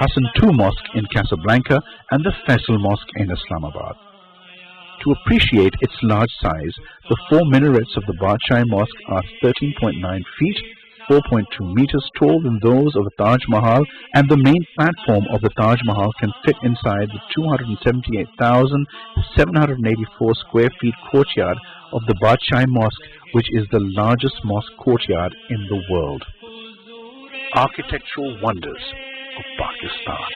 Hassan II Mosque in Casablanca and the Faisal Mosque in Islamabad. To appreciate its large size, the 4 minarets of the Badshai Mosque are 13.9 feet, 4.2 meters taller than those of the Taj Mahal, and the main platform of the Taj Mahal can fit inside the 278,784 square feet courtyard of the Badshai Mosque, which is the largest mosque courtyard in the world. Architectural wonders of Pakistan.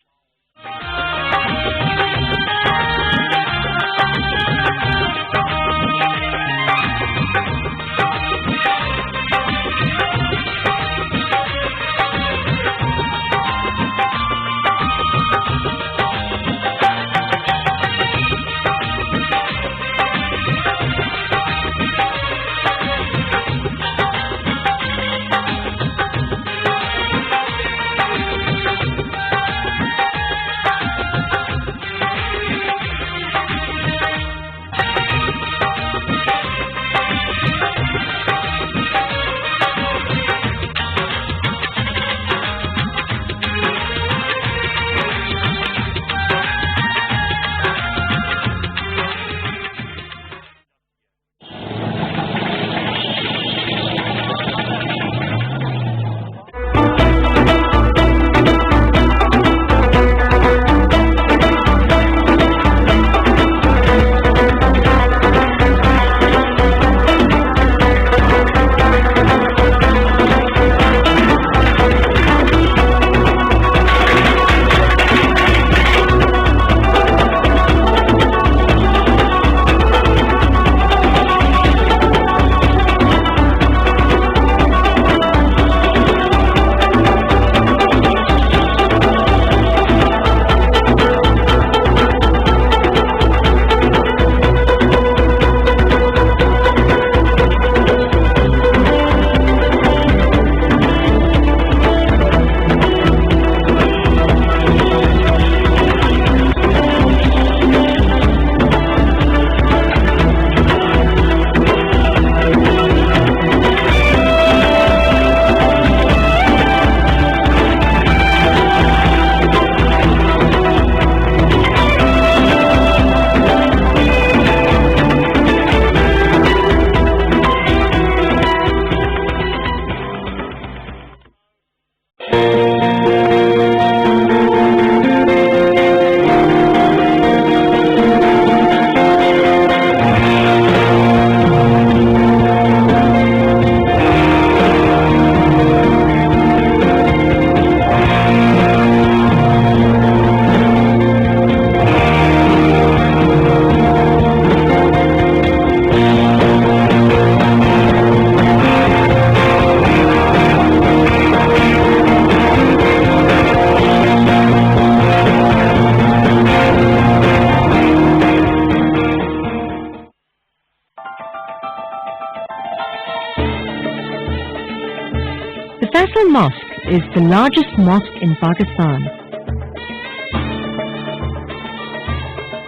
The Faisal Mosque is the largest mosque in Pakistan.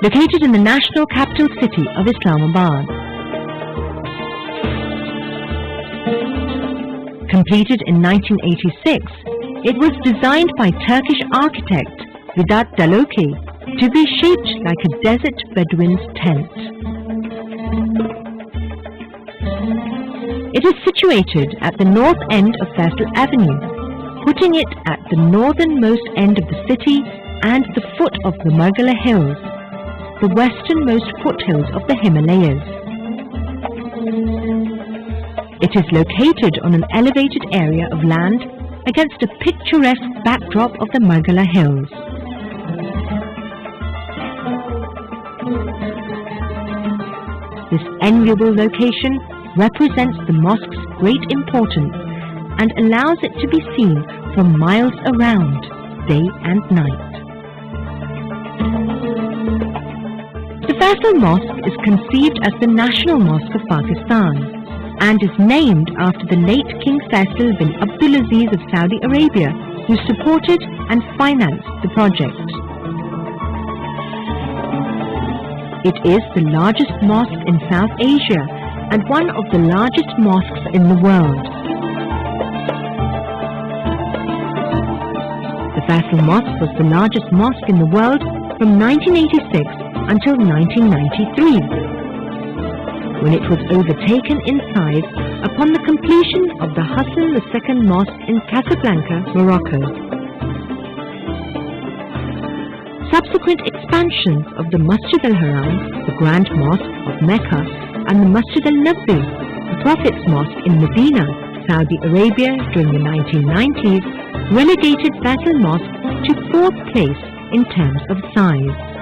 Located in the national capital city of Islamabad. Completed in 1986, it was designed by Turkish architect Vedat Daloki to be shaped like a desert Bedouin's tent. It is situated at the north end of Faisal Avenue, putting it at the northernmost end of the city and the foot of the Margala Hills, the westernmost foothills of the Himalayas. It is located on an elevated area of land against a picturesque backdrop of the Margala Hills. This enviable location represents the mosque's great importance and allows it to be seen from miles around, day and night. The Faisal Mosque is conceived as the national mosque of Pakistan and is named after the late King Faisal bin Abdulaziz of Saudi Arabia, who supported and financed the project. It is the largest mosque in South Asia and one of the largest mosques in the world. The Faisal Mosque was the largest mosque in the world from 1986 until 1993, when it was overtaken in size upon the completion of the Hassan II Mosque in Casablanca, Morocco. Subsequent expansions of the Masjid al-Haram, the Grand Mosque of Mecca, and the Masjid al-Nabi, the Prophet's Mosque in Medina, Saudi Arabia during the 1990s, relegated Faisal Mosque to 4th place in terms of size.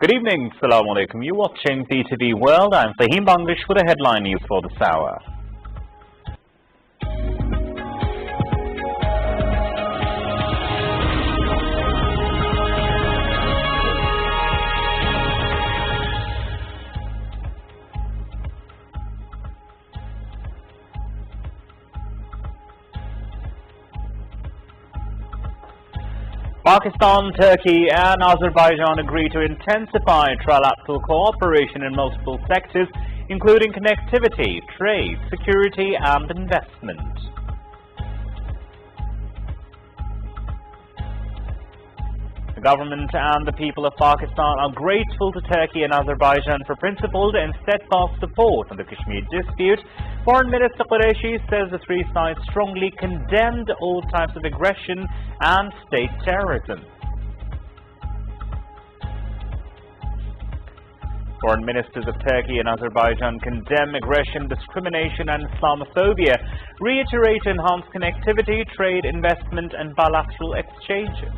Good evening, Assalamu Alaikum. You're watching PTV World. I'm Fahim Bangladesh for the headline news for this hour. Pakistan, Turkey and Azerbaijan agree to intensify trilateral cooperation in multiple sectors, including connectivity, trade, security and investment. The government and the people of Pakistan are grateful to Turkey and Azerbaijan for principled and steadfast support on the Kashmir dispute. Foreign Minister Qureshi says the three sides strongly condemned all types of aggression and state terrorism. Foreign ministers of Turkey and Azerbaijan condemn aggression, discrimination and Islamophobia, reiterate enhanced connectivity, trade, investment and bilateral exchanges.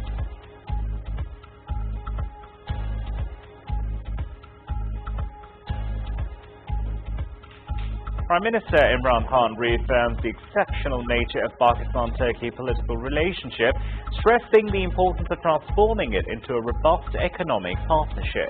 Prime Minister Imran Khan reaffirms the exceptional nature of Pakistan-Turkey political relationship, stressing the importance of transforming it into a robust economic partnership.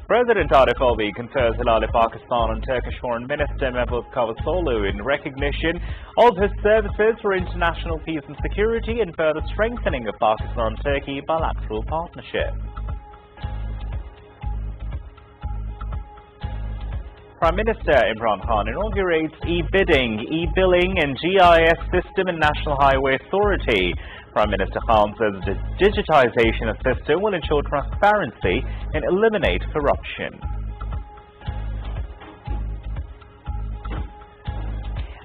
President Arif Alvi confers Hilal-e-Pakistan on Turkish Foreign Minister Mevlut Cavusoglu in recognition of his services for international peace and security and further strengthening of Pakistan-Turkey bilateral partnership. Prime Minister Imran Khan inaugurates e-bidding, e-billing and GIS system in National Highway Authority. Prime Minister Khan says the digitization of the system will ensure transparency and eliminate corruption.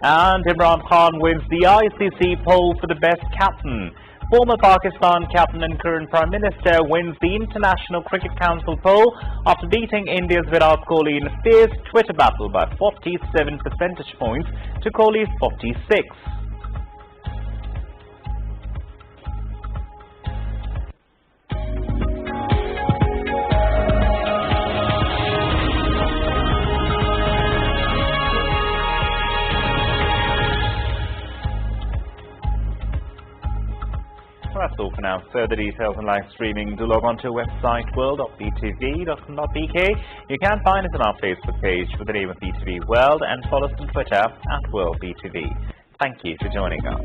And Imran Khan wins the ICC poll for the best captain. Former Pakistan captain and current Prime Minister wins the International Cricket Council poll after beating India's Virat Kohli in a fierce Twitter battle by 47 percentage points to Kohli's 46. Well, that's all for now. Further details and live streaming, do log on to our website world.btv.com.bk. You can find us on our Facebook page with the name of BTV World and follow us on Twitter at WorldBTV. Thank you for joining us.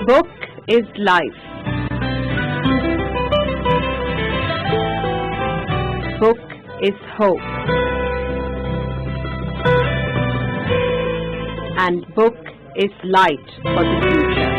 Book is life. is hope, and book is light for the future.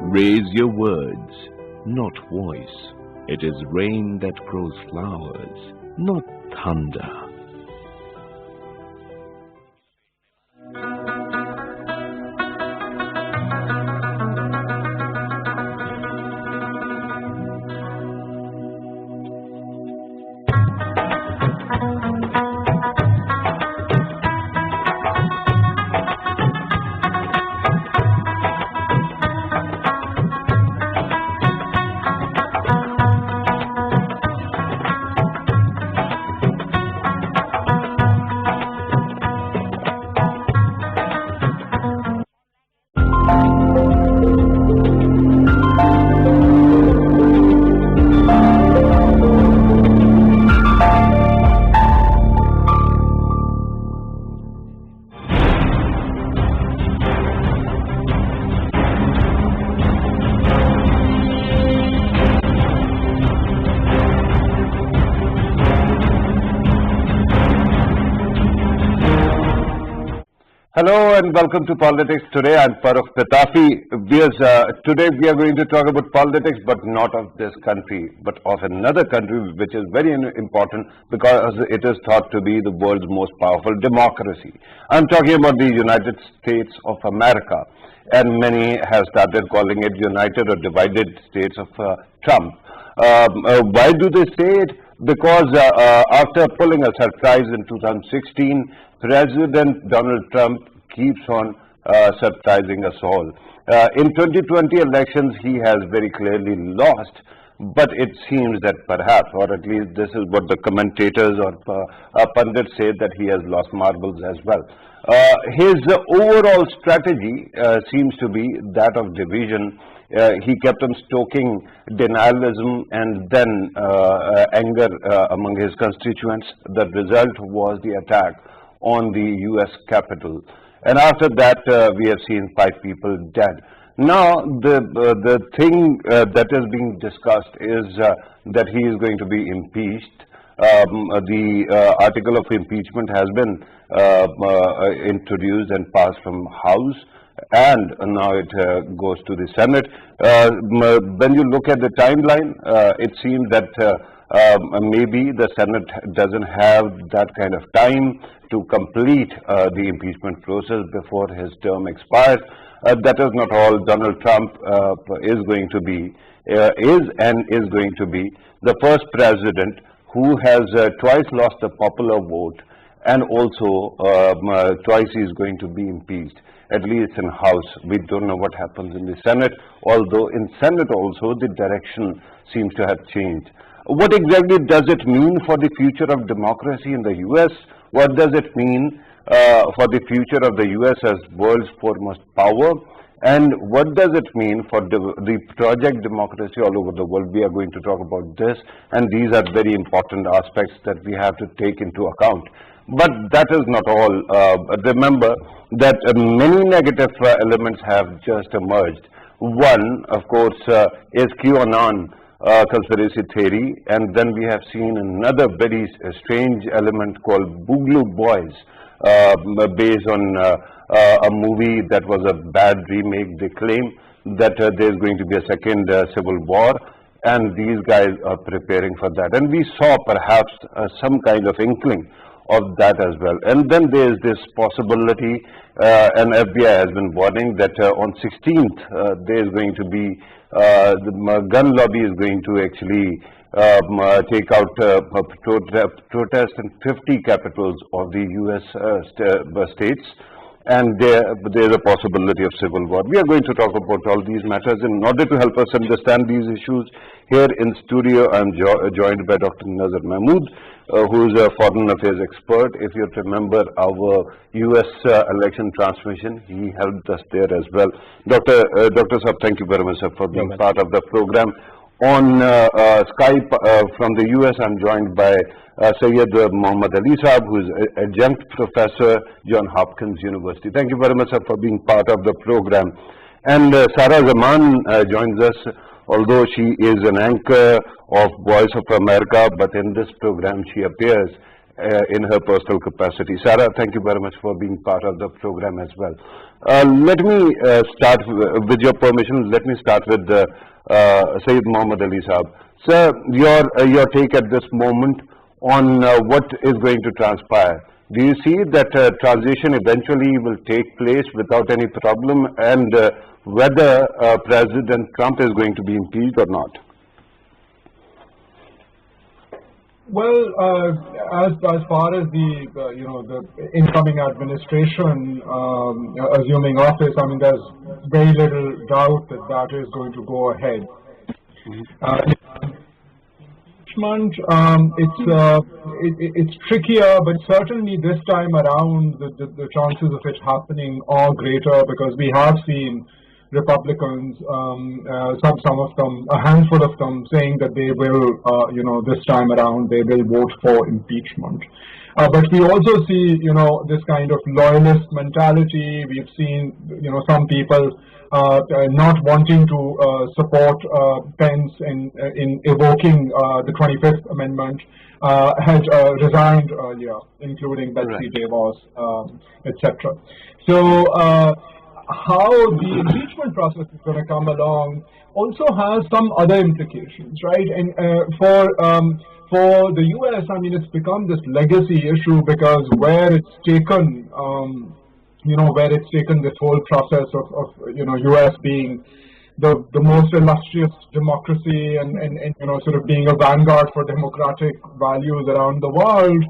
Raise your words, not voice. It is rain that grows flowers, not thunder. Hello and welcome to Politics Today. I'm Farrukh Pitafi. Today we are going to talk about politics, but not of this country, but of another country which is very important because it is thought to be the world's most powerful democracy. I'm talking about the United States of America, and many have started calling it United or Divided States of Trump. Why do they say it? Because after pulling a surprise in 2016, President Donald Trump keeps on surprising us all. In 2020 elections, he has very clearly lost, but it seems that perhaps, or at least this is what the commentators or pundits say, that he has lost marbles as well. His overall strategy seems to be that of division. He kept on stoking denialism and then anger among his constituents. The result was the attack on the U.S. Capitol. And after that, we have seen 5 people dead. Now, the thing that is being discussed is that he is going to be impeached. The article of impeachment has been introduced and passed from House, and now it goes to the Senate. When you look at the timeline, it seems that maybe the Senate doesn't have that kind of time to complete the impeachment process before his term expires. That is not all. Donald Trump is going to be the first president who has twice lost the popular vote, and also twice he is going to be impeached. at least in House. We don't know what happens in the Senate, although in Senate also the direction seems to have changed. What exactly does it mean for the future of democracy in the US? What does it mean for the future of the US as world's foremost power? And what does it mean for the project democracy all over the world? We are going to talk about this, and these are very important aspects that we have to take into account. But that is not all. Remember that many negative elements have just emerged. One, of course, is QAnon conspiracy theory, and then we have seen another very strange element called Boogaloo Boys, based on a movie that was a bad remake. They claim that there's going to be a second civil war, and these guys are preparing for that. And we saw perhaps some kind of inkling of that as well. And then there's this possibility, and FBI has been warning that on 16th there's going to be the gun lobby is going to actually take out protest in 50 capitals of the US states, and there's a possibility of civil war. We are going to talk about all these matters. In order to help us understand these issues, here in studio I'm joined by Dr. Nazar Mahmood, who is a foreign affairs expert. If you remember our US election transmission, he helped us there as well. Dr. Saab, thank you very much, sir, for being part of the program. On Skype from the US, I'm joined by Syed Muhammad Ali Saab, who is adjunct professor, Johns Hopkins University. Thank you very much, sir, for being part of the program. And Sarah Zaman joins us, although she is an anchor of Voice of America, but in this program she appears in her personal capacity. Sarah, thank you very much for being part of the program as well. Let me start, with your permission, let me start with Syed Muhammad Ali Saab. Sir, your take at this moment on what is going to transpire. Do you see that transition eventually will take place without any problem, and whether President Trump is going to be impeached or not? Well, as far as the incoming administration assuming office, I mean, there's very little doubt that that is going to go ahead. Impeachment, it's trickier, but certainly this time around the chances of it happening are greater, because we have seen Republicans, some of them, a handful of them, saying that they will, this time around, they will vote for impeachment. But we also see, this kind of loyalist mentality. We've seen, some people not wanting to support Pence in evoking the 25th Amendment, had resigned earlier, including Betsy DeVos, etc. So, how the impeachment process is going to come along also has some other implications, right? And for the U.S., I mean, it's become this legacy issue, because where it's taken, where it's taken this whole process of U.S. being the most illustrious democracy and sort of being a vanguard for democratic values around the world,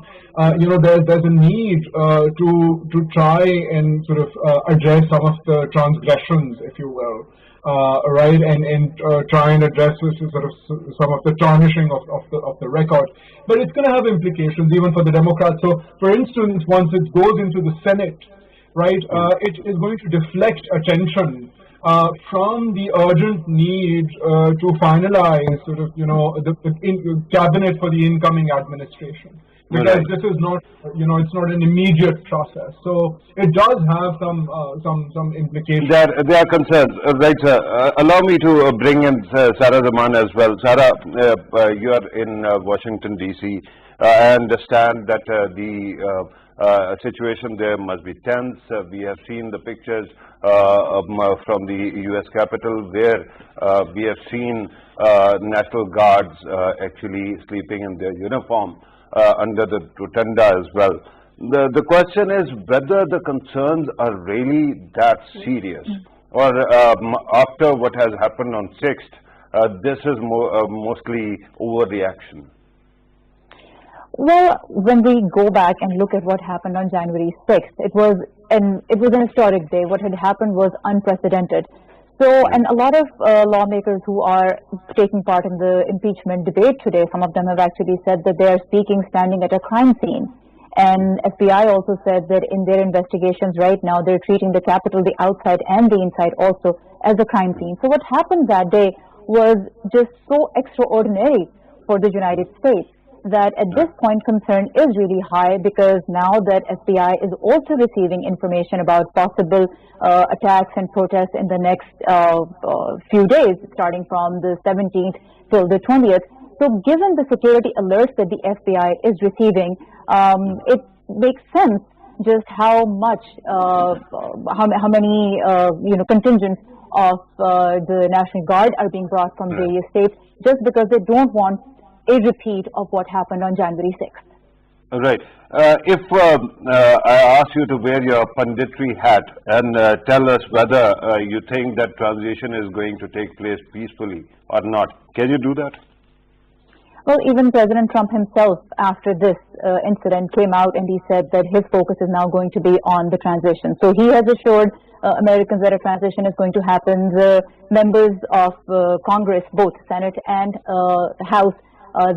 there's a need to try and sort of address some of the transgressions, if you will, right, and try and address sort of some of the tarnishing of the record. But it's going to have implications even for the Democrats. So, for instance, once it goes into the Senate, right, it is going to deflect attention from the urgent need to finalize sort of the cabinet for the incoming administration, because this is not it's not an immediate process. So it does have some implications. There are concerns, right, sir? Allow me to bring in Sarah Zaman as well. Sarah, you are in Washington D.C. I understand that the situation there must be tense. We have seen the pictures from the U.S. Capitol, where we have seen National Guards actually sleeping in their uniform under the rotunda as well. The question is whether the concerns are really that serious, or after what has happened on 6th, this is mostly overreaction. Well, when we go back and look at what happened on January 6th, it was and it was an historic day. What had happened was unprecedented. So, and a lot of lawmakers who are taking part in the impeachment debate today, some of them have actually said that they are speaking standing at a crime scene. And FBI also said that in their investigations right now, they're treating the Capitol, the outside and the inside also, as a crime scene. So what happened that day was just so extraordinary for the United States that at this point concern is really high, because now that FBI is also receiving information about possible attacks and protests in the next few days, starting from the 17th till the 20th. So given the security alerts that the FBI is receiving, it makes sense just how much, how many contingents of the National Guard are being brought from various states, just because they don't want a repeat of what happened on January 6th. Right. If I ask you to wear your punditry hat and tell us whether you think that transition is going to take place peacefully or not, can you do that? Well, even President Trump himself, after this incident, came out and he said that his focus is now going to be on the transition. So he has assured Americans that a transition is going to happen. The members of Congress, both Senate and House,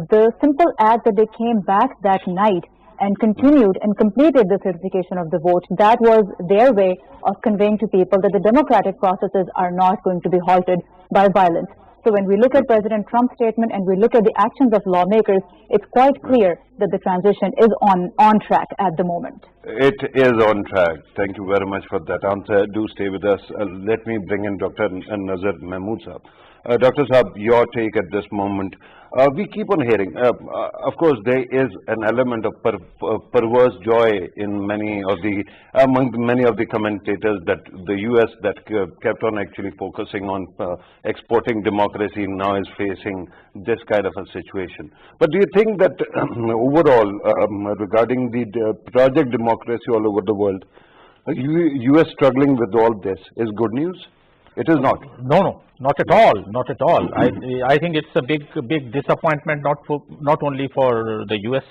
the simple act that they came back that night and continued and completed the certification of the vote, that was their way of conveying to people that the democratic processes are not going to be halted by violence. So when we look at President Trump's statement and we look at the actions of lawmakers, it's quite clear that the transition is on track at the moment. It is on track. Thank you very much for that answer. Do stay with us. Let me bring in Dr. Nazar Mahmood Saab. Dr. Saab, your take at this moment. We keep on hearing, of course, there is an element of perverse joy in among many of the commentators that the U.S. that kept on actually focusing on exporting democracy now is facing this kind of a situation. But do you think that overall, regarding the project democracy all over the world, U.S. struggling with all this is good news? It is not. No, not at all. Not at all. I think it's a big disappointment, not only for the U.S.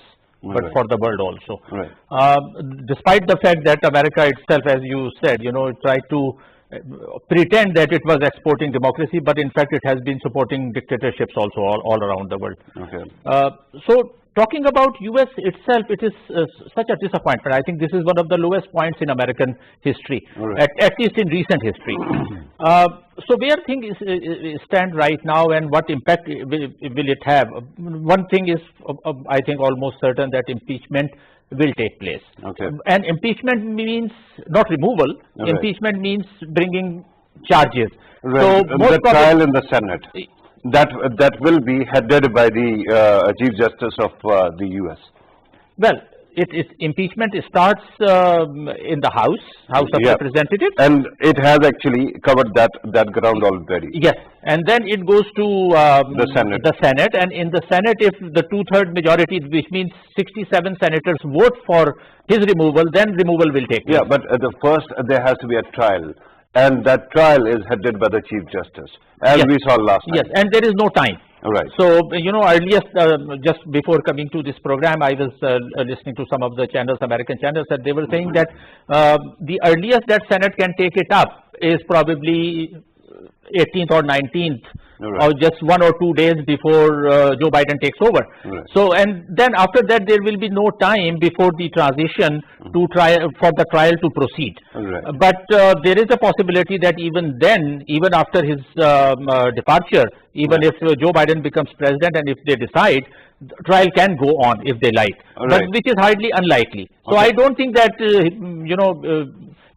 but for the world also. Right. Despite the fact that America itself, as you said, tried to pretend that it was exporting democracy, but in fact it has been supporting dictatorships also all around the world. Okay. So talking about US itself, it is such a disappointment. I think this is one of the lowest points in American history, at least in recent history. So where things stand right now and what impact will it have? One thing is, I think, almost certain, that impeachment will take place. Okay. And impeachment means not removal. Impeachment means bringing charges. Right. So the trial in the Senate. That will be headed by the Chief Justice of the U.S. Well, impeachment starts in the House of Representatives, and it has actually covered that ground already. Yes, and then it goes to the Senate, and in the Senate, if the 2/3 majority, which means 67 senators, vote for his removal, then removal will take place. Yeah, but first there has to be a trial. And that trial is headed by the Chief Justice, as we saw last time. Yes, and there is no time. Right. So, earliest, just before coming to this program, I was listening to some of the channels, American channels, and they were saying that the earliest that Senate can take it up is probably 18th or 19th, or just 1 or 2 days before Joe Biden takes over. So, and then after that, there will be no time before the transition for the trial to proceed. But there is a possibility that even then, even after his departure, even if Joe Biden becomes president and if they decide, the trial can go on if they like, but which is hardly unlikely. So I don't think that,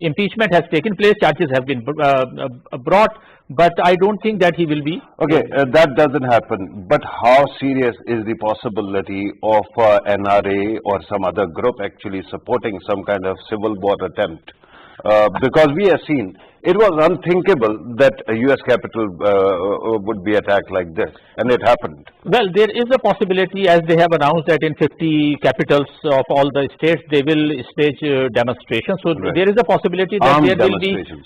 impeachment has taken place, charges have been brought, but I don't think that he will be. Okay, that doesn't happen. But how serious is the possibility of NRA or some other group actually supporting some kind of civil war attempt? Because we have seen It was unthinkable that a US capital would be attacked like this, and it happened. Well, there is a possibility, as they have announced, that in 50 capitals of all the states they will stage demonstrations. So there is a possibility that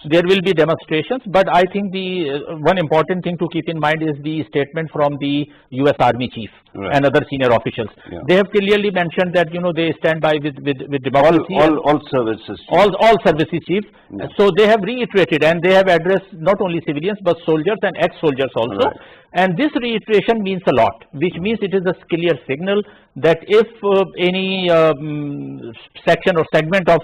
there will be demonstrations. But I think the one important thing to keep in mind is the statement from the US Army chief and other senior officials. They have clearly mentioned that they stand by with democracy. All services. All services chief. So they have reiterated, and they have addressed not only civilians but soldiers and ex-soldiers also. And this reiteration means a lot, which means it is a clear signal that if any section or segment of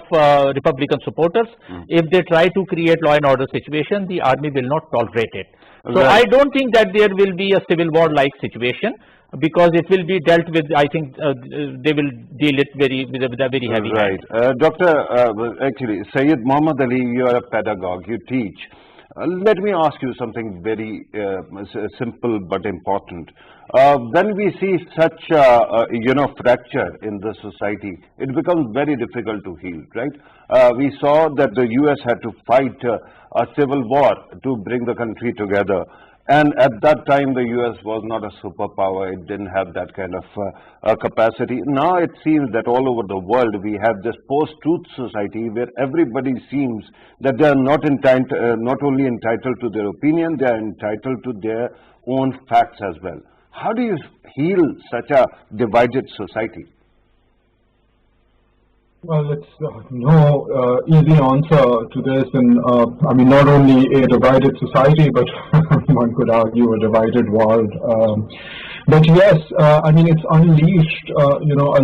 Republican supporters, if they try to create law and order situation, the army will not tolerate it. So I don't think that there will be a civil war-like situation, because it will be dealt with. I think they will deal it with a very heavy hand. Actually, Sayyid Muhammad Ali, you are a pedagogue, you teach. Let me ask you something very simple but important. When we see such fracture in the society, it becomes very difficult to heal, right? We saw that the US had to fight a civil war to bring the country together. And at that time, the US was not a superpower. It didn't have that kind of capacity. Now it seems that all over the world, we have this post-truth society where everybody seems that they are not only entitled to their opinion, they are entitled to their own facts as well. How do you heal such a divided society? Well, it's no easy answer to this, and I mean, not only a divided society, but one could argue a divided world. But yes, I mean, it's unleashed, a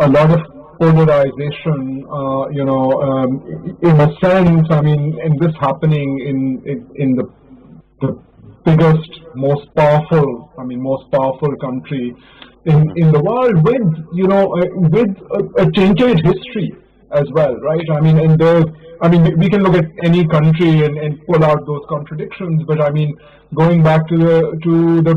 lot of polarization, in a sense. I mean, and this happening in the biggest, most powerful country in the world, with a tainted history as well, right? I mean, we can look at any country and pull out those contradictions, but I mean, going back to the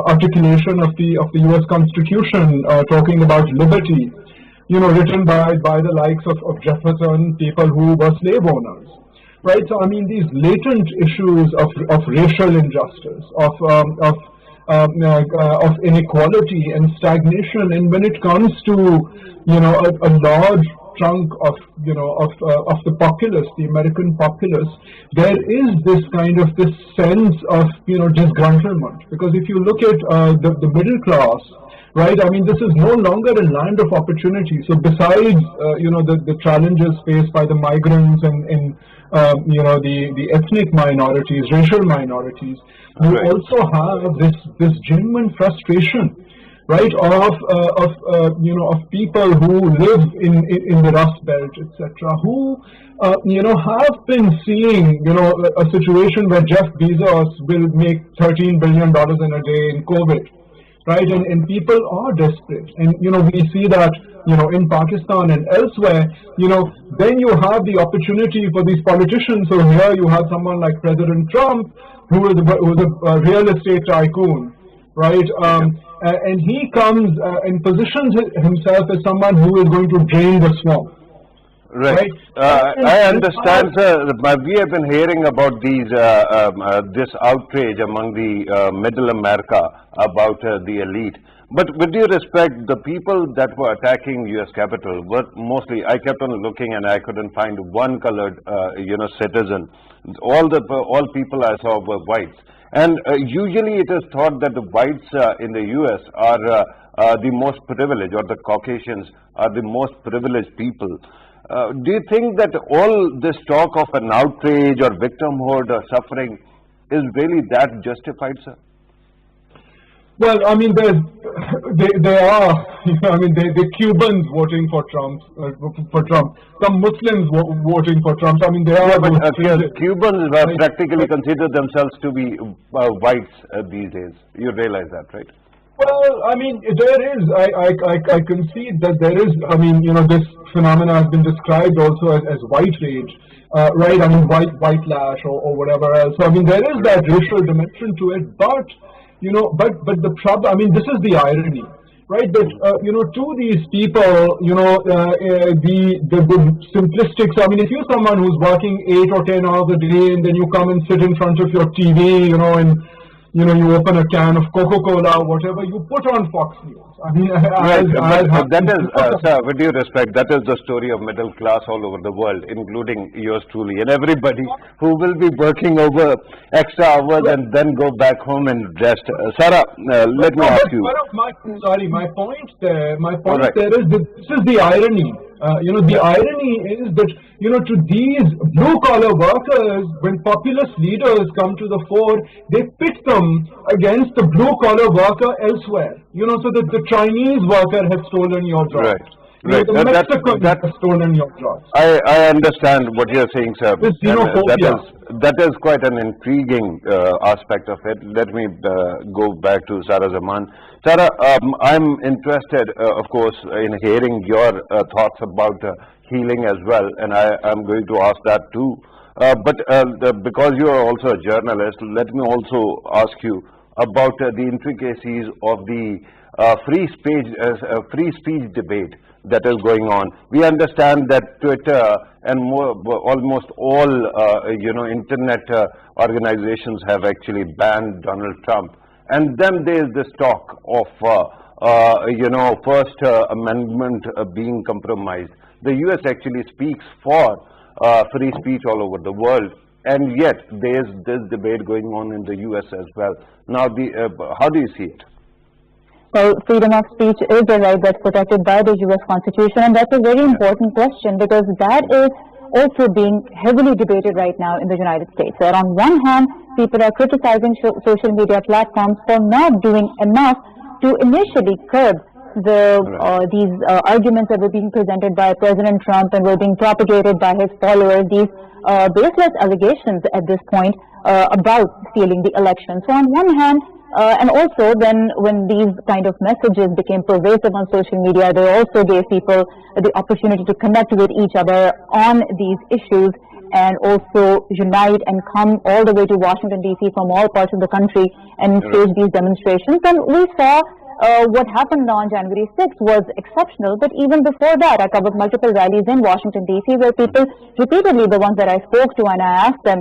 articulation of the U.S. Constitution, talking about liberty, written by the likes of Jefferson, people who were slave owners, right? So I mean, these latent issues of racial injustice, of inequality and stagnation, and when it comes to a large chunk of the populace, the American populace, there is this sense of disgruntlement, because if you look at the middle class, right, I mean, this is no longer a land of opportunity. So besides the challenges faced by the migrants and the ethnic minorities, racial minorities, you also have this genuine frustration, right, of people who live in the Rust Belt, etc., who have been seeing a situation where Jeff Bezos will make $13 billion in a day in COVID, right, and people are desperate, and we see that in Pakistan and elsewhere. Then you have the opportunity for these politicians. So here you have someone like President Trump, who is a real estate tycoon, right? And he comes and positions himself as someone who is going to drain the swamp. Right. I understand, sir. We have been hearing about this outrage among the Middle America about the elite. But with due respect, the people that were attacking U.S. Capitol were mostly, I kept on looking and I couldn't find one colored, citizen. All people I saw were whites. And usually it is thought that the whites in the U.S. are the most privileged, or the Caucasians are the most privileged people. Do you think that all this talk of an outrage or victimhood or suffering is really that justified, sir? Well, I mean, there are, the Cubans voting for Trump. Some Muslims voting for Trump. I mean, there are. But Cubans practically consider themselves to be whites these days. You realize that, right? Well, I mean, there is. I concede that there is. I mean, this phenomena has been described also as white rage, right? I mean, white lash or whatever else. So I mean, there is that racial dimension to it, but. But the problem, I mean, this is the irony, right? That to these people, the simplistics. I mean, if you're someone who's working 8 or 10 hours a day, and then you come and sit in front of your TV, and you open a can of Coca-Cola or whatever, you put on Fox News. I mean, but that is, sir, with due respect, that is the story of middle class all over the world, including yours truly, and everybody who will be working over extra hours and then go back home and rest. Sarah, let me ask you. My point there is that this is the irony. The irony is that, to these blue-collar workers, when populist leaders come to the fore, they pit them against the blue-collar worker elsewhere. So that the Chinese worker has stolen your job. Right. Right. The Mexican has stolen your jobs. I understand what you're saying, sir. That is quite an intriguing aspect of it. Let me go back to Sarah Zaman. Sarah, I'm interested, of course, in hearing your thoughts about healing as well, and I'm going to ask that too. But because you are also a journalist, let me also ask you about the intricacies of the free speech debate that is going on. We understand that Twitter and almost all internet organizations have actually banned Donald Trump, and then there is this talk of First Amendment being compromised. The U.S. actually speaks for free speech all over the world, and yet there is this debate going on in the U.S. as well. Now, how do you see it? Well, freedom of speech is a right that's protected by the U.S. Constitution, and that's a very important question because that is also being heavily debated right now in the United States. So on one hand, people are criticizing social media platforms for not doing enough to initially curb these arguments that were being presented by President Trump and were being propagated by his followers, these baseless allegations at this point about stealing the election. So on one hand, and also then when these kind of messages became pervasive on social media, they also gave people the opportunity to connect with each other on these issues and also unite and come all the way to Washington, D.C. from all parts of the country and stage these demonstrations. And we saw what happened on January 6th was exceptional, but even before that, I covered multiple rallies in Washington, D.C., where people repeatedly, the ones that I spoke to, and I asked them,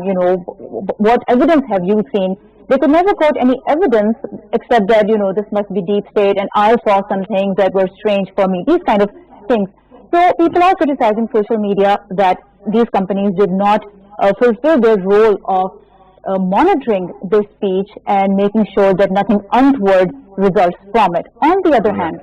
what evidence have you seen? They could never quote any evidence except that, this must be deep state, and I saw some things that were strange for me, these kind of things. So people are criticizing social media that these companies did not fulfill their role of monitoring this speech and making sure that nothing untoward results from it. On the other hand,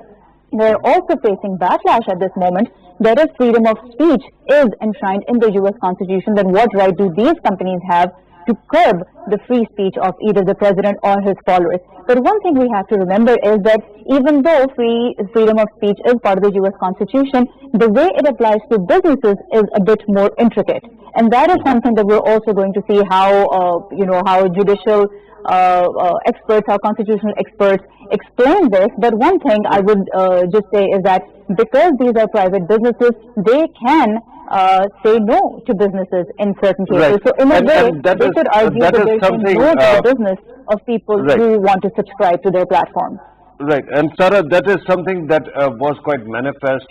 they're also facing backlash at this moment. That is, freedom of speech is enshrined in the U.S. Constitution. Then what right do these companies have to curb the free speech of either the president or his followers? But one thing we have to remember is that even though freedom of speech is part of the U.S. Constitution, the way it applies to businesses is a bit more intricate. And that is something that we're also going to see how, how judicial experts, how constitutional experts explain this. But one thing I would just say is that because these are private businesses, they can say no to businesses in certain cases. Right. So in a way, they could argue that they're saying no to the business of people who want to subscribe to their platform. Right. And Sarah, that is something that was quite manifest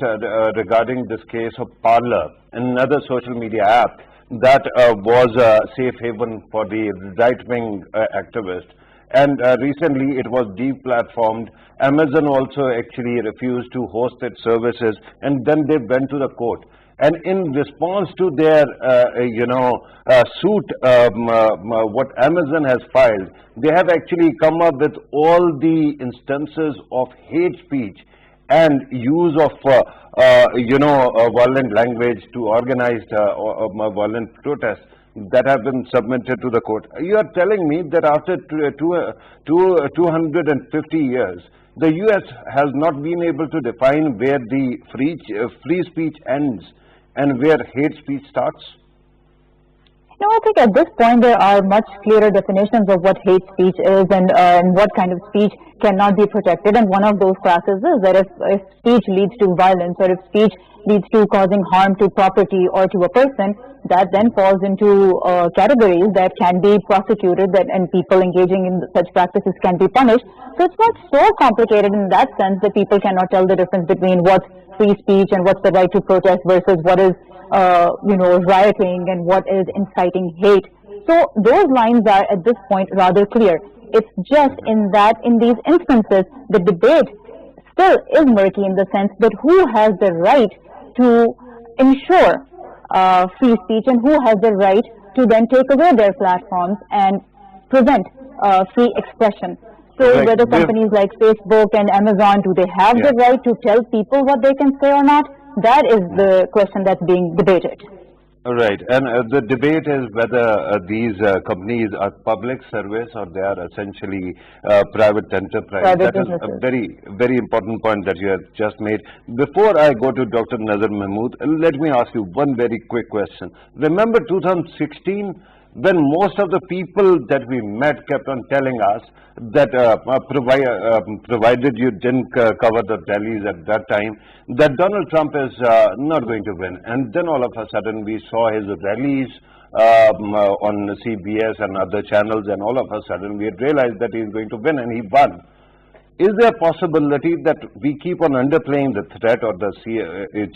regarding this case of Parler, another social media app that was a safe haven for the right-wing activists. And recently it was deplatformed. Amazon also actually refused to host its services, and then they went to the court. And in response to their, suit, what Amazon has filed, they have actually come up with all the instances of hate speech and use of, violent language to organized violent protests that have been submitted to the court. You are telling me that after 250 years, the U.S. has not been able to define where the free speech ends and where hate speech starts? No, I think at this point there are much clearer definitions of what hate speech is and what kind of speech cannot be protected. And one of those classes is that if speech leads to violence or if speech leads to causing harm to property or to a person, that then falls into categories that can be prosecuted and people engaging in such practices can be punished. So it's not so complicated in that sense that people cannot tell the difference between what's free speech and what's the right to protest versus what is rioting and what is inciting hate. So those lines are at this point rather clear. It's just in these instances the debate still is murky in the sense that who has the right to ensure free speech and who has the right to then take away their platforms and prevent free expression. So Right. whether companies like Facebook and Amazon, do they have the right to tell people what they can say or not? That is the question that's being debated. Right, and the debate is whether these companies are public service or they are essentially private enterprise. Private That is a businesses. very, very important point that you have just made. Before I go to Dr. Nazar Mahmood, let me ask you one very quick question. Remember 2016, when most of the people that we met kept on telling us that provided you didn't cover the rallies at that time, that Donald Trump is not going to win. And then all of a sudden we saw his rallies on CBS and other channels, and all of a sudden we had realized that he's going to win, and he won. Is there a possibility that we keep on underplaying the threat or the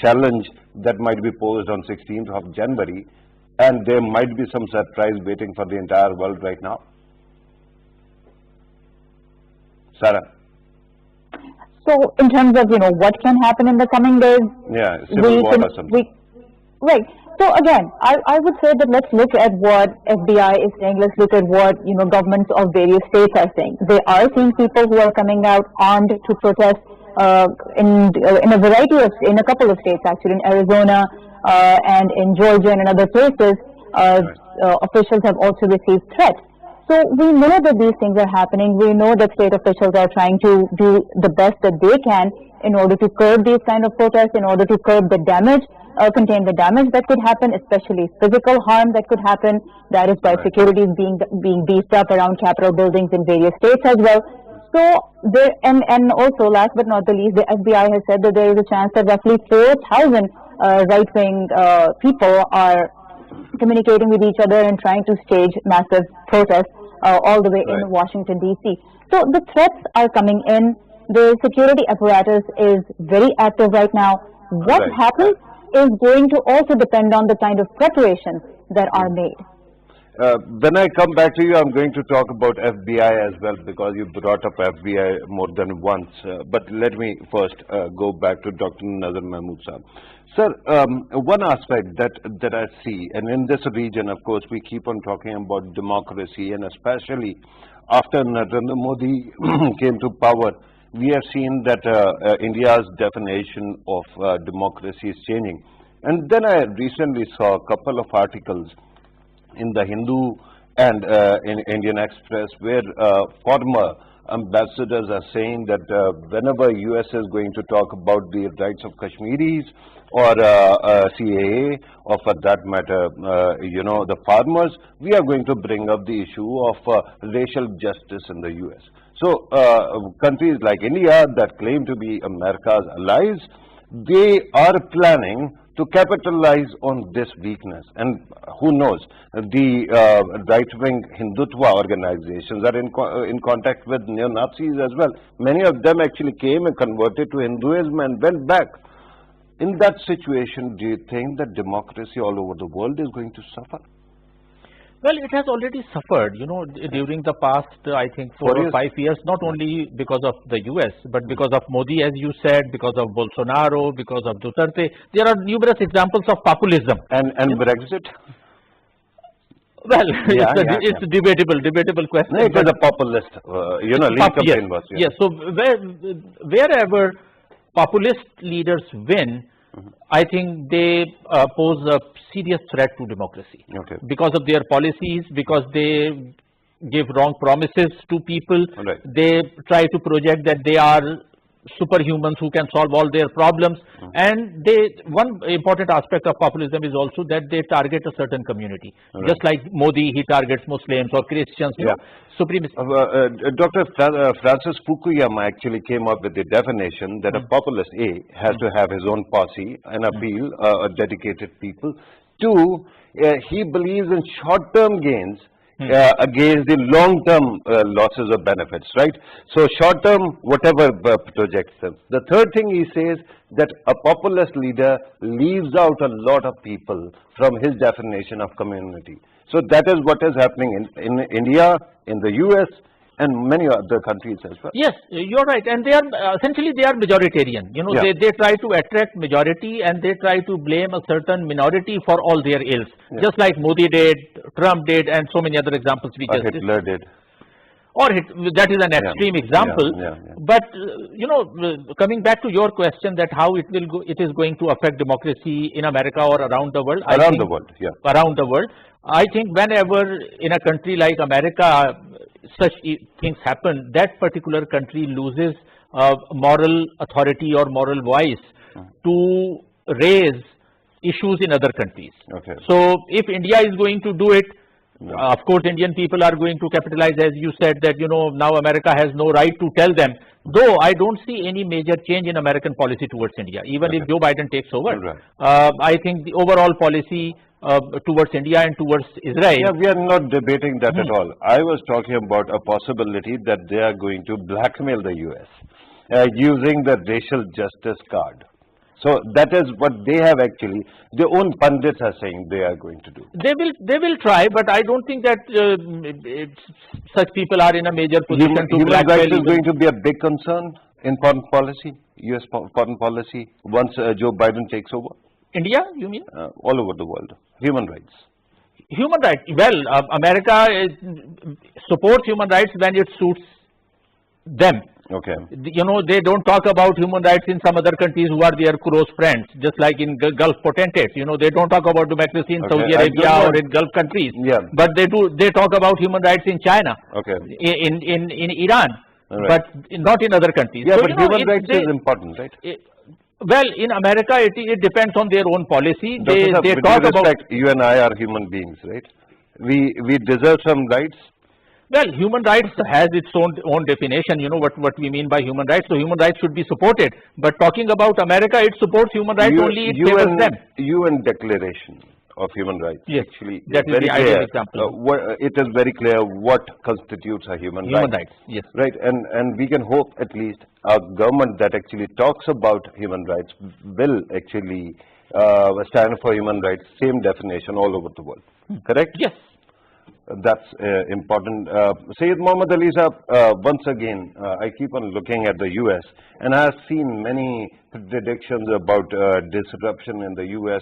challenge that might be posed on 16th of January, and there might be some surprise waiting for the entire world right now? Sarah? So in terms of, what can happen in the coming days, Yeah, civil war or something. right. So again, I would say that let's look at what FBI is saying. Let's look at what, governments of various states are saying. They are seeing people who are coming out armed to protest in a couple of states actually, in Arizona and in Georgia and in other places. Officials have also received threats. So we know that these things are happening. We know that state officials are trying to do the best that they can in order to curb these kind of protests, in order to curb the damage, contain the damage that could happen, especially physical harm that could happen. That is by security being beefed up around Capitol buildings in various states as well. So there, and also last but not the least, the FBI has said that there is a chance that roughly 4,000 right-wing people are communicating with each other and trying to stage massive protests all the way in Washington, D.C. So the threats are coming in. The security apparatus is very active right now. What happens is going to also depend on the kind of preparations that are made. When I come back to you, I'm going to talk about FBI as well, because you brought up FBI more than once. But let me first go back to Dr. Nazar Mahmood Sahab. Sir, one aspect that I see, and in this region, of course, we keep on talking about democracy, and especially after Narendra Modi came to power, we have seen that India's definition of democracy is changing. And then I recently saw a couple of articles in the Hindu and in Indian Express where former ambassadors are saying that whenever US is going to talk about the rights of Kashmiris or CAA, or for that matter, the farmers, we are going to bring up the issue of racial justice in the US. So countries like India that claim to be America's allies, they are planning to capitalize on this weakness. And who knows, the right-wing Hindutva organizations are in contact with neo-Nazis as well. Many of them actually came and converted to Hinduism and went back. In that situation, do you think that democracy all over the world is going to suffer? Well, it has already suffered, during the past, I think, 4 or 5 years, not only because of the US, but because of Modi, as you said, because of Bolsonaro, because of Duterte. There are numerous examples of populism. And Brexit? Well, it's a debatable question. No, it is a populist, Yes, so wherever populist leaders win, I think they pose a serious threat to democracy because of their policies, because they give wrong promises to people. They try to project that they are superhumans who can solve all their problems. And one important aspect of populism is also that they target a certain community. Just like Modi, he targets Muslims or Christians, you know, supremacy. Dr. Francis Fukuyama actually came up with the definition that a populist, A, has to have his own posse, an appeal, dedicated people. Two, he believes in short-term gains against the long-term losses or benefits, right? So short-term, whatever projects them. The third thing he says that a populist leader leaves out a lot of people from his definition of community. So that is what is happening in India, in the US, and many other countries as well. Yes, you're right, and they are essentially they are majoritarian. You know, they try to attract majority and they try to blame a certain minority for all their ills, just like Modi did, Trump did, and so many other examples we just Hitler did. Or that is an extreme example. But you know, coming back to your question that how it is going to affect democracy in America or around the world. Around the world. I think whenever in a country like America such things happen, that particular country loses moral authority or moral voice to raise issues in other countries. So if India is going to do it, of course Indian people are going to capitalize, as you said, that you know now America has no right to tell them, though I don't see any major change in American policy towards India, even if Joe Biden takes over. I think the overall policy towards India and towards Israel. Yeah, we are not debating that at all. I was talking about a possibility that they are going to blackmail the US using the racial justice card. So that is what they have actually, their own pundits are saying they are going to do. They will try, but I don't think that such people are in a major position to Human blackmail. rights is going to be a big concern in foreign policy, US foreign policy, once Joe Biden takes over. India, you mean? All over the world. Human rights. Human rights. Well, America supports human rights when it suits them. You know, they don't talk about human rights in some other countries who are their close friends, just like in Gulf potentates. You know, they don't talk about democracy in Saudi Arabia or in Gulf countries. But they do. They talk about human rights in China, in Iran, but not in other countries. Yeah, so, but you know, human rights is important, right? Well, in America, it depends on their own policy. They with talk about. You and I are human beings, right? We deserve some rights. Well, human rights has its own definition. You know what we mean by human rights. So human rights should be supported. But talking about America, it supports human rights only. It favors them. UN Declaration of Human Rights. Yes, actually, that is the ideal example. It is very clear what constitutes a human right. Rights. Yes. Right, and we can hope at least a government that actually talks about human rights will actually stand for human rights, same definition all over the world. Correct? Yes. That's important. Sayyid Muhammad Ali Sahab, once again, I keep on looking at the US and I have seen many predictions about disruption in the US.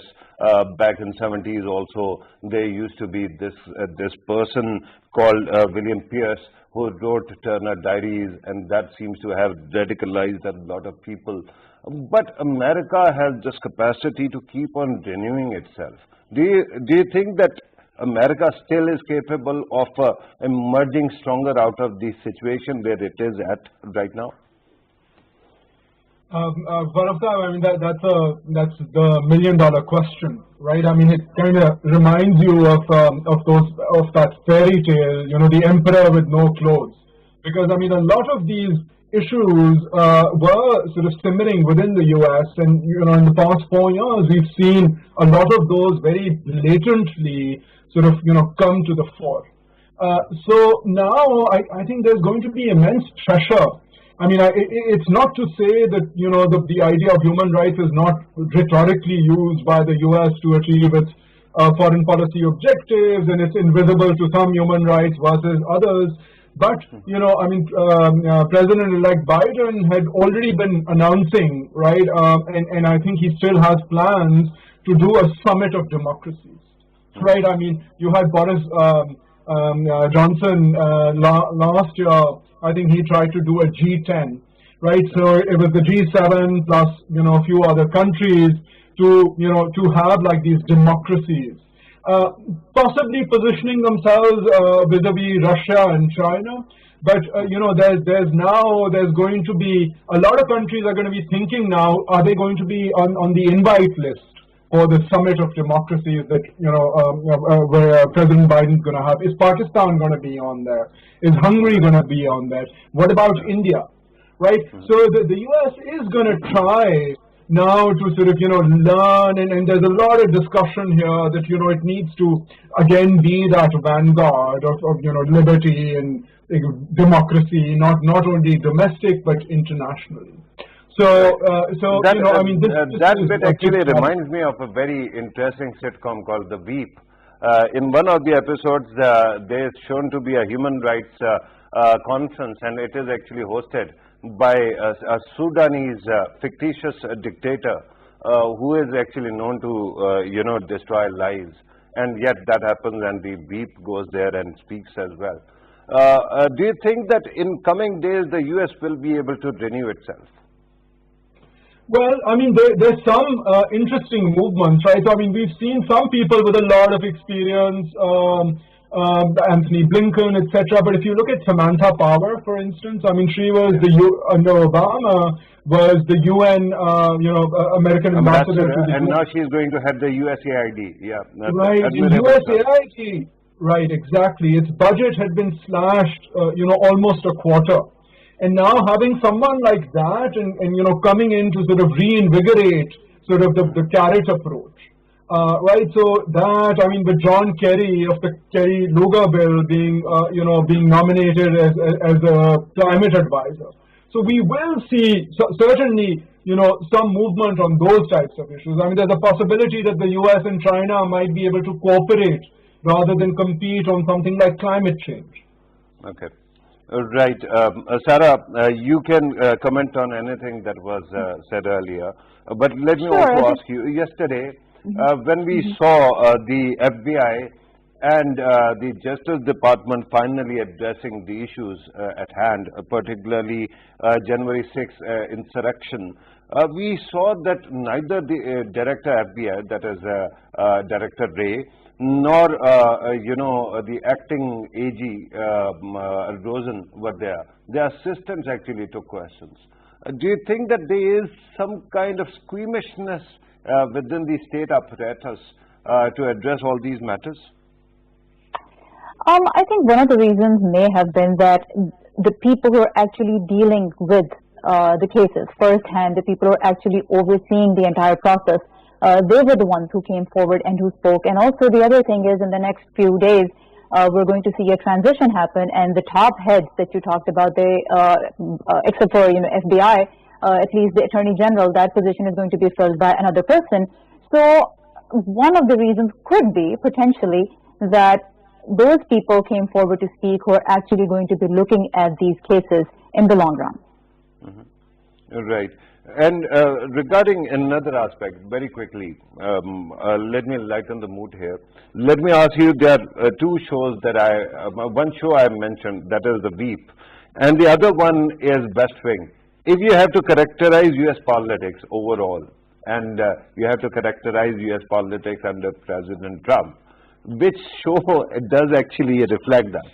Back in 70s also, there used to be this person called William Pierce who wrote Turner Diaries, and that seems to have radicalized a lot of people. But America has this capacity to keep on renewing itself. Do you think that America still is capable of emerging stronger out of the situation where it is at right now? I mean, that's the million-dollar question, right? I mean, it kind of reminds you of that fairy tale, you know, the emperor with no clothes. Because I mean, a lot of these issues were sort of simmering within the U.S. and you know, in the past 4 years, we've seen a lot of those very blatantly sort of come to the fore. So now I think there's going to be immense pressure. I mean, it's not to say that the idea of human rights is not rhetorically used by the U.S. to achieve its foreign policy objectives, and it's invisible to some human rights versus others. But I mean, President-elect Biden had already been announcing, right, and I think he still has plans to do a summit of democracies, right? I mean, you had Boris Johnson last year. I think he tried to do a G10, right? So it was the G7 plus a few other countries to have like these democracies, possibly positioning themselves vis-a-vis Russia and China. But there's going to be a lot of countries are going to be thinking now, are they going to be on the invite list for the summit of democracies that where President Biden's going to have? Is Pakistan going to be on there? Is Hungary going to be on there? What about India? Right? So the U.S. is going to try now to sort of learn, and there's a lot of discussion here that it needs to again be that vanguard of liberty and democracy, not only domestic but internationally. So that bit actually reminds me of a very interesting sitcom called The Veep. In one of the episodes, there is shown to be a human rights conference, and it is actually hosted by a Sudanese fictitious dictator who is actually known to destroy lives, and yet that happens, and the Veep goes there and speaks as well. Do you think that in coming days the US will be able to renew itself? Well, I mean, there's some interesting movements, right? So, I mean, we've seen some people with a lot of experience, Anthony Blinken, etc. But if you look at Samantha Power, for instance, I mean, she was under Obama was the UN, American ambassador to the and now she's going to head the USAID. Yeah, right. USAID, right? Exactly. Its budget had been slashed, almost a quarter. And now having someone like that and coming in to sort of reinvigorate sort of the carrot approach, right? So that, I mean, with John Kerry of the Kerry-Lugar bill being nominated as a climate advisor. So we will see certainly, some movement on those types of issues. I mean, there's a possibility that the US and China might be able to cooperate rather than compete on something like climate change. Okay. Right. Sarah, you can comment on anything that was said earlier. But let me also ask you, yesterday, when we saw the FBI and the Justice Department finally addressing the issues at hand, particularly January 6th insurrection, we saw that neither the Director FBI, that is Director Ray, nor the acting AG Rosen were there. Their assistants actually took questions. Do you think that there is some kind of squeamishness within the state apparatus to address all these matters? I think one of the reasons may have been that the people who are actually dealing with the cases firsthand, the people who are actually overseeing the entire process, they were the ones who came forward and who spoke. And also the other thing is, in the next few days, we're going to see a transition happen, and the top heads that you talked about, they, except for FBI, at least the Attorney General, that position is going to be filled by another person. So one of the reasons could be potentially that those people came forward to speak who are actually going to be looking at these cases in the long run. Right. And regarding another aspect, very quickly, let me lighten the mood here. Let me ask you, there are two shows that one show I mentioned, that is The Veep, and the other one is West Wing. If you have to characterize US politics overall, and you have to characterize US politics under President Trump, which show does actually reflect that?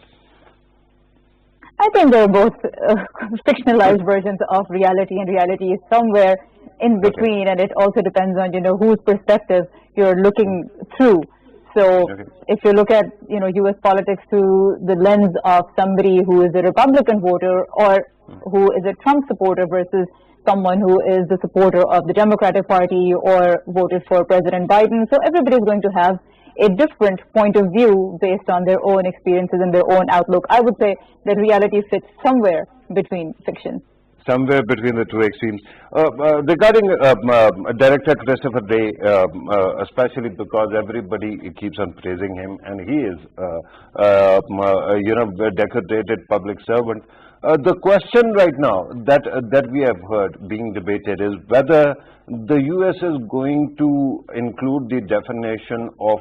I think they're both fictionalized versions of reality, and reality is somewhere in between, and it also depends on, whose perspective you're looking through. So if you look at, US politics through the lens of somebody who is a Republican voter or who is a Trump supporter versus someone who is the supporter of the Democratic Party or voted for President Biden, so everybody is going to have a different point of view based on their own experiences and their own outlook. I would say that reality fits somewhere between fiction. Somewhere between the two extremes. Regarding Director Christopher Wray, especially because everybody keeps on praising him, and he is, a decorated public servant. The question right now that we have heard being debated is whether the US is going to include the definition of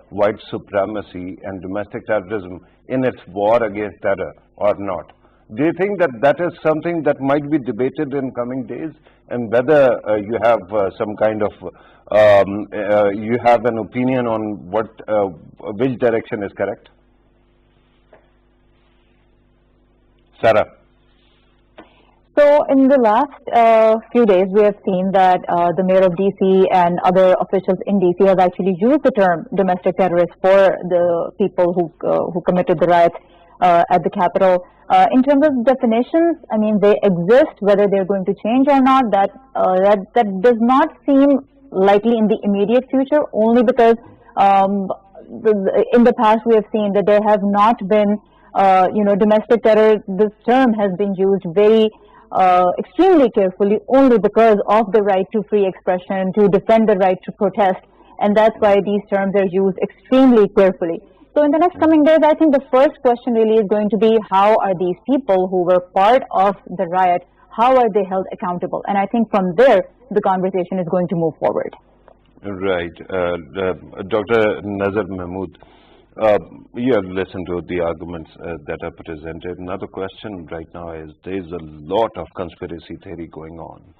white supremacy and domestic terrorism in its war against terror or not. Do you think that that is something that might be debated in coming days, and whether you have some kind of you have an opinion on which direction is correct? Sarah. So in the last few days, we have seen that the mayor of DC and other officials in DC have actually used the term domestic terrorists for the people who committed the riots at the Capitol. In terms of definitions, I mean, they exist. Whether they're going to change or not, that does not seem likely in the immediate future. Only because in the past we have seen that there have not been, domestic terror. This term has been used very extremely carefully, only because of the right to free expression, to defend the right to protest, and that's why these terms are used extremely carefully. So in the next coming days, I think the first question really is going to be, how are these people who were part of the riot, how are they held accountable? And I think from there, the conversation is going to move forward. Right. Dr. Nazar Mahmood, you have listened to the arguments that are presented. Another question right now is, there is a lot of conspiracy theory going on.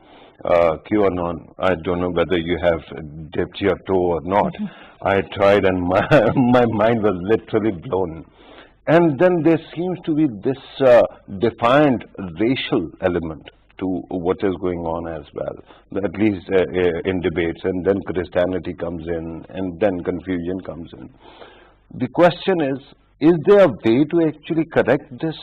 QAnon, I don't know whether you have dipped your toe or not. I tried and my mind was literally blown. And then there seems to be this defined racial element to what is going on as well, at least in debates, and then Christianity comes in, and then confusion comes in. The question is there a way to actually correct this?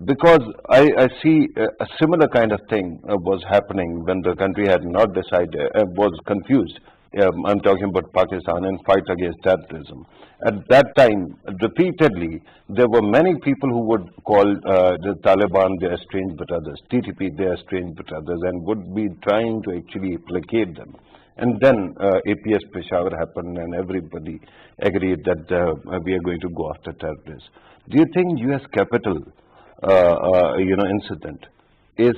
Because I see a similar kind of thing was happening when the country had not decided, was confused. I'm talking about Pakistan and fight against terrorism. At that time, repeatedly, there were many people who would call the Taliban their strange brothers, TTP their strange brothers, and would be trying to actually placate them. And then APS Peshawar happened, and everybody agreed that we are going to go after terrorists. Do you think U.S. Capitol, incident is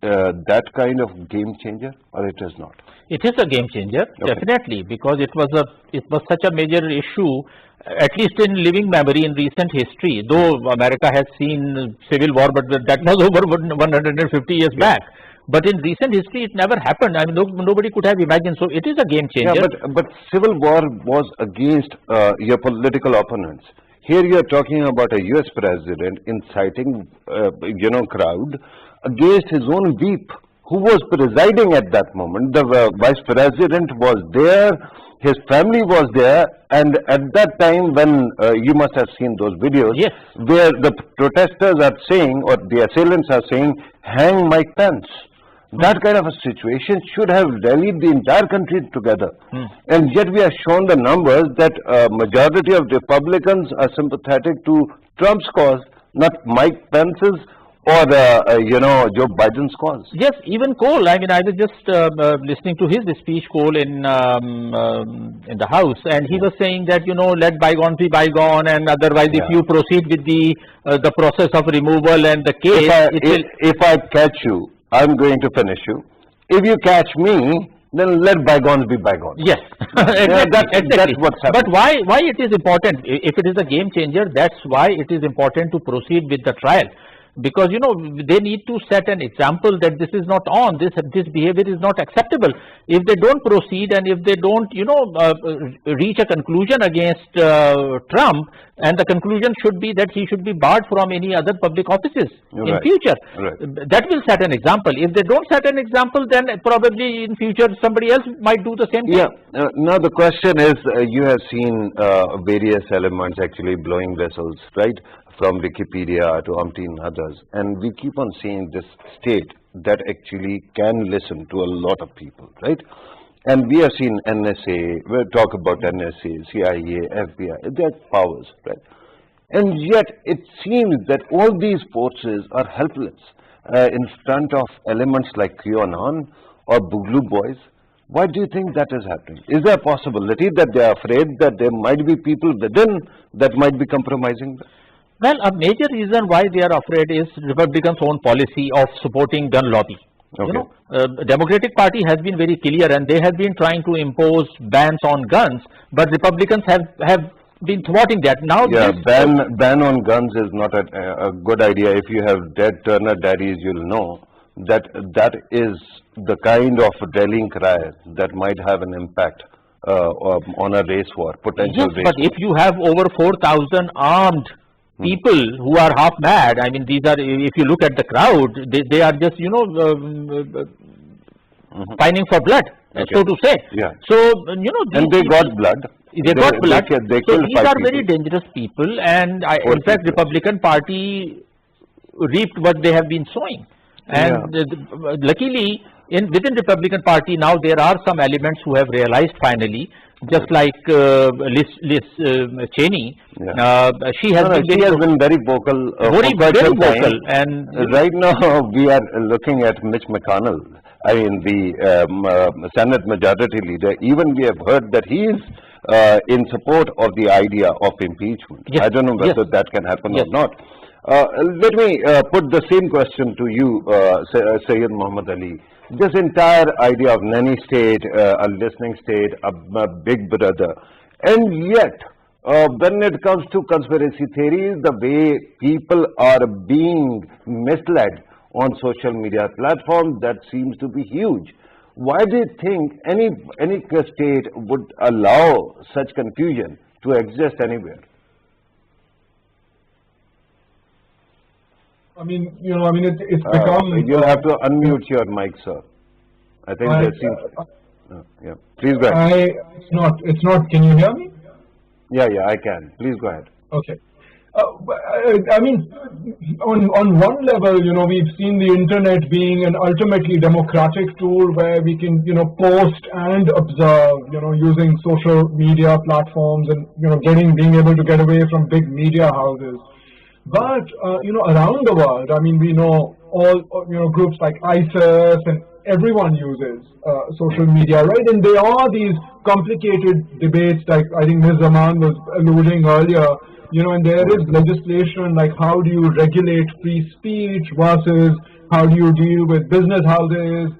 that kind of game changer, or it is not? It is a game changer, definitely, because it was such a major issue, at least in living memory in recent history. Though America has seen civil war, but that was over 150 years back. But in recent history, it never happened. I mean, nobody could have imagined. So it is a game changer. Yeah, but civil war was against your political opponents. Here you are talking about a U.S. president inciting, crowd against his own whip, who was presiding at that moment. The vice president was there, his family was there, and at that time when you must have seen those videos, yes, where the protesters are saying, or the assailants are saying, hang Mike Pence. That kind of a situation should have rallied the entire country together. And yet we are shown the numbers that majority of Republicans are sympathetic to Trump's cause, not Mike Pence's or Joe Biden's cause. Yes, even Cole. I mean, I was just listening to his speech, Cole, in the House, and he was saying that let bygones be bygone, and otherwise, if you proceed with the process of removal and the case, if I catch you, I'm going to finish you. If you catch me, then let bygones be bygones. Yes, exactly. That's what's happening. But why it is important? If it is a game changer, that's why it is important to proceed with the trial. Because they need to set an example that this is not on, this behavior is not acceptable. If they don't proceed, and if they don't reach a conclusion against Trump, and the conclusion should be that he should be barred from any other public offices in future. That will set an example. If they don't set an example, then probably in future somebody else might do the same thing. Now the question is, you have seen various elements actually blowing whistles, right? From Wikipedia to umpteen others, and we keep on seeing this state that actually can listen to a lot of people, right? And we have seen NSA, we'll talk about NSA, CIA, FBI, their powers, right? And yet it seems that all these forces are helpless in front of elements like QAnon or Boogaloo Boys. Why do you think that is happening? Is there a possibility that they are afraid that there might be people within that might be compromising them? Well, a major reason why they are afraid is Republicans' own policy of supporting gun lobby. Democratic Party has been very clear, and they have been trying to impose bans on guns, but Republicans have been thwarting that. Now, ban on guns is not a good idea. If you have dead Turner daddies, you'll know that that is the kind of rallying cry that might have an impact on a race war, potential race war. But if you have over 4,000 armed people who are half mad. I mean, these are, if you look at the crowd, they are just, you know, pining for blood, so to say. Yeah. So, you know, And they got blood. They got blood. They So killed these 5 are people. very dangerous people, and in fact, Republican Party reaped what they have been sowing. And luckily, within Republican Party now there are some elements who have realized finally, just like Liz Cheney. She has been very vocal. Very vocal. And right now we are looking at Mitch McConnell. I mean, the Senate Majority Leader. Even we have heard that he is in support of the idea of impeachment. Yes. I don't know whether that can happen or not. Let me put the same question to you, Sayyid Muhammad Ali. This entire idea of nanny state, a listening state, a big brother, and yet when it comes to conspiracy theories, the way people are being misled on social media platforms, that seems to be huge. Why do you think any state would allow such confusion to exist anywhere? I mean, you know, I mean, it's become... You'll have to unmute your mic, sir. I think that seems... yeah. Please go ahead. It's not, can you hear me? Yeah, I can. Please go ahead. Okay. I mean, on one level, you know, we've seen the internet being an ultimately democratic tool where we can, you know, post and observe, you know, using social media platforms and, you know, being able to get away from big media houses. But, you know, around the world, I mean, we know all, you know, groups like ISIS and everyone uses social media, right? And there are these complicated debates, like I think Ms. Zaman was alluding earlier, you know, and there is legislation like how do you regulate free speech versus how do you deal with business houses,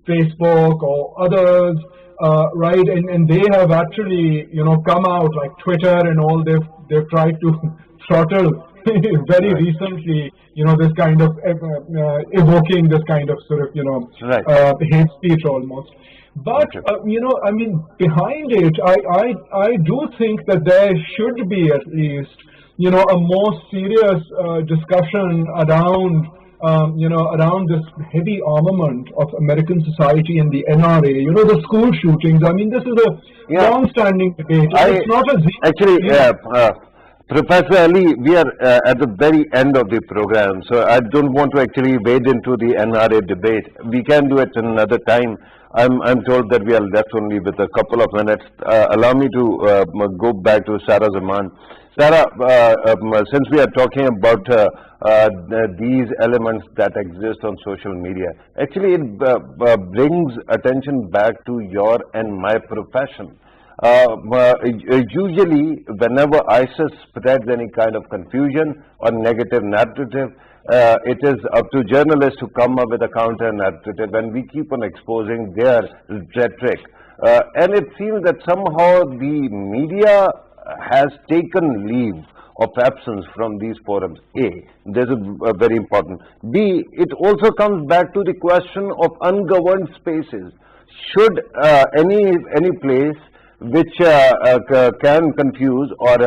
Facebook or others, right? And they have actually, you know, come out like Twitter and all, they've tried to throttle very recently, you know, this kind of evoking this kind of sort of, you know, hate speech almost. But, you know, I mean, behind it, I do think that there should be at least, you know, a more serious discussion around, you know, around this heavy armament of American society and the NRA, you know, the school shootings. I mean, this is a long-standing debate. It's not a... Professor Ali, we are at the very end of the program, so I don't want to actually wade into the NRA debate. We can do it another time. I'm told that we are left only with a couple of minutes. Allow me to go back to Sarah Zaman. Sarah, since we are talking about these elements that exist on social media, actually it brings attention back to your and my profession. Usually, whenever ISIS spreads any kind of confusion or negative narrative, it is up to journalists to come up with a counter narrative, and we keep on exposing their rhetoric. And it seems that somehow the media has taken leave of absence from these forums. A, this is very important. B, it also comes back to the question of ungoverned spaces. Should any place which can confuse or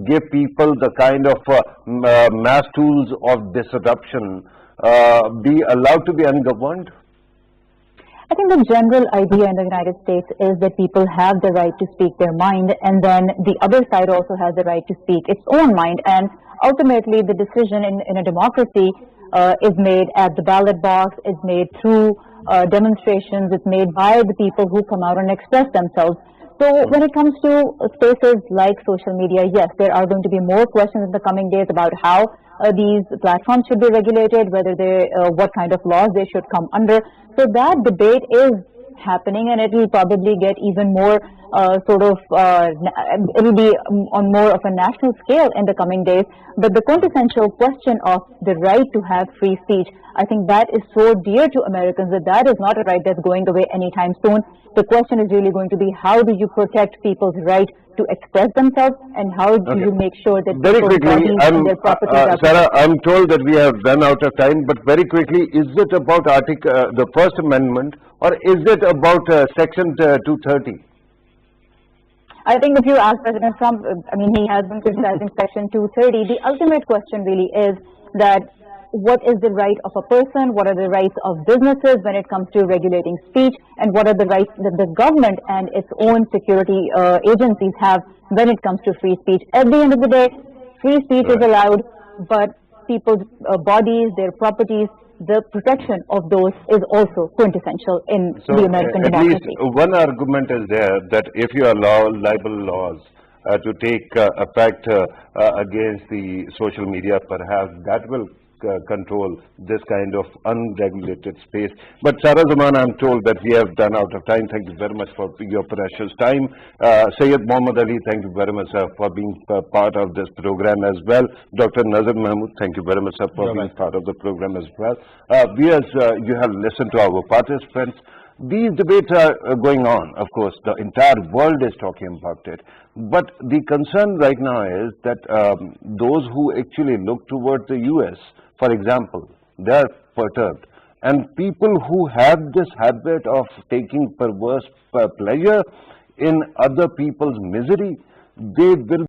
give people the kind of mass tools of disruption be allowed to be ungoverned? I think the general idea in the United States is that people have the right to speak their mind, and then the other side also has the right to speak its own mind, and ultimately the decision in a democracy is made at the ballot box, is made through demonstrations, it's made by the people who come out and express themselves. So when it comes to spaces like social media, yes, there are going to be more questions in the coming days about how these platforms should be regulated, whether what kind of laws they should come under. So that debate is happening, and it will probably get even more it will be on more of a national scale in the coming days. But the quintessential question of the right to have free speech, I think that is so dear to Americans that is not a right that's going away anytime soon. The question is really going to be, how do you protect people's right to express themselves, and how do you make sure that very quickly, their property are... Sarah, I'm told that we have run out of time, but very quickly, is it about the First Amendment, or is it about Section 230? I think if you ask President Trump, I mean, he has been criticizing Section 230. The ultimate question really is that what is the right of a person, what are the rights of businesses when it comes to regulating speech, and what are the rights that the government and its own security agencies have when it comes to free speech. At the end of the day, free speech is allowed, but people's bodies, their properties, the protection of those is also quintessential in the American democracy. At least one argument is there that if you allow libel laws to take effect against the social media, perhaps that will control this kind of unregulated space. But Sarah Zaman, I'm told that we have done out of time. Thank you very much for your precious time. Sayyid Muhammad Ali, thank you very much, sir, for being part of this program as well. Dr. Nazar Mahmood, thank you very much, sir, for being part of the program as well. Viewers, you have listened to our participants. These debates are going on, of course, the entire world is talking about it. But the concern right now is that those who actually look towards the US, for example, they are perturbed. And people who have this habit of taking perverse pleasure in other people's misery, they will